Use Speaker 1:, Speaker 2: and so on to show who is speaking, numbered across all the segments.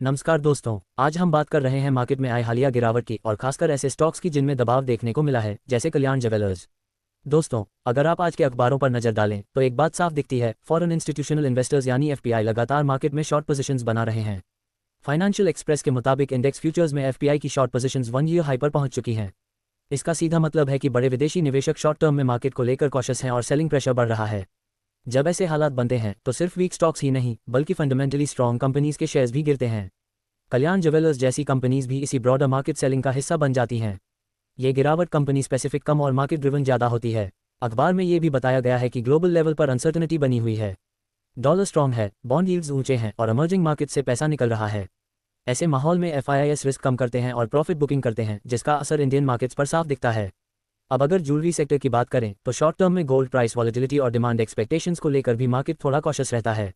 Speaker 1: नमस्कार दोस्तों, आज हम बात कर रहे हैं मार्केट में आए हालिया गिरावट की और खासकर ऐसे स्टॉक्स की जिनमें दबाव देखने को मिला है, जैसे कल्याण ज्वेलर्स। दोस्तों, अगर आप आज के अखबारों पर नजर डालें तो एक बात साफ दिखती है, फॉरेन इंस्टीट्यूशनल इन्वेस्टर्स यानी एफपीआई लगातार मार्केट में शॉर्ट पोजीशंस बना रहे हैं। फाइनेंशियल एक्सप्रेस के मुताबिक इंडेक्स फ्यूचर्स में एफपीआई की शॉर्ट पोजीशंस 1 ईयर हाई पर पहुंच चुकी हैं। इसका सीधा मतलब है कि बड़े विदेशी निवेशक शॉर्ट टर्म में मार्केट को लेकर कॉशियस हैं और सेलिंग प्रेशर बढ़ रहा है। जब ऐसे हालात बनते हैं तो सिर्फ वीक स्टॉक्स ही नहीं बल्कि फंडामेंटली स्ट्रॉन्ग कंपनीज के शेयर्स भी गिरते हैं। कल्याण ज्वेलर्स जैसी कंपनीज भी इसी ब्रॉडर मार्केट सेलिंग का हिस्सा बन जाती हैं। ये गिरावट कंपनी स्पेसिफिक कम और मार्केट ड्रिवन ज़्यादा होती है। अखबार में ये भी बताया गया है कि ग्लोबल लेवल पर अनसर्टनिटी बनी हुई है। डॉलर स्ट्रॉन्ग है, बॉन्ड यील्ड्स ऊंचे हैं और इमर्जिंग मार्केट से पैसा निकल रहा है। ऐसे माहौल में एफआईआईएस रिस्क कम करते हैं और प्रॉफिट बुकिंग करते हैं, जिसका असर इंडियन मार्केट्स पर साफ दिखता है। अब अगर ज्वेलरी सेक्टर की बात करें तो शॉर्ट टर्म में गोल्ड प्राइस वॉलेटिलिटी और डिमांड एक्सपेक्टेशंस को लेकर भी मार्केट थोड़ा कॉशियस रहता है।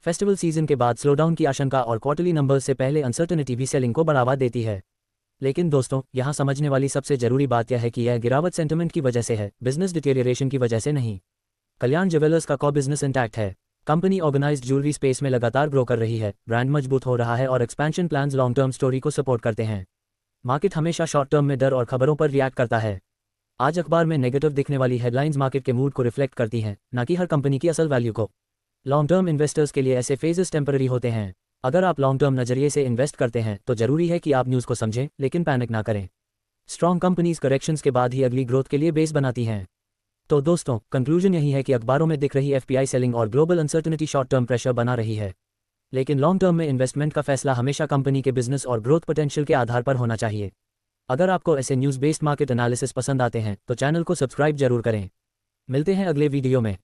Speaker 1: फेस्टिवल सीजन के बाद स्लोडाउन की आशंका और क्वार्टरली नंबर्स से पहले अनसर्टनिटी भी सेलिंग को बढ़ावा देती है। लेकिन दोस्तों, यहाँ समझने वाली सबसे जरूरी बात यह है कि यह गिरावट सेंटिमेंट की वजह से है, बिजनेस डिटेरियरेशन की वजह से नहीं। कल्याण ज्वेलर्स का कॉर बिजनेस इंटैक्ट है। कंपनी ऑर्गेनाइज्ड ज्वेलरी स्पेस में लगातार ग्रो कर रही है, ब्रांड मजबूत हो रहा है और expansion plans long term story को सपोर्ट करते हैं। मार्केट हमेशा शॉर्ट टर्म में डर और खबरों पर रिएक्ट करता है। आज अखबार में नेगेटिव दिखने वाली हेडलाइंस मार्केट के मूड को रिफ्लेक्ट करती हैं, न कि हर कंपनी की असल वैल्यू को। लॉन्ग टर्म इन्वेस्टर्स के लिए ऐसे फेजेस टेम्पररी होते हैं। अगर आप लॉन्ग टर्म नजरिए से इन्वेस्ट करते हैं तो जरूरी है कि आप न्यूज़ को समझें, लेकिन पैनिक ना करें। स्ट्रॉन्ग कंपनीज करेक्शंस के बाद ही अगली ग्रोथ के लिए बेस बनाती हैं। तो दोस्तों, कंक्लूजन यही है कि अखबारों में दिख रही एफपीआई सेलिंग और global uncertainty short term pressure बना रही है, लेकिन लॉन्ग टर्म में इन्वेस्टमेंट का फैसला हमेशा कंपनी के बिजनेस और ग्रोथ पोटेंशियल के आधार पर होना चाहिए। अगर आपको ऐसे न्यूज़ बेस्ड मार्केट एनालिसिस पसंद आते हैं तो चैनल को सब्सक्राइब जरूर करें। मिलते हैं अगले वीडियो में।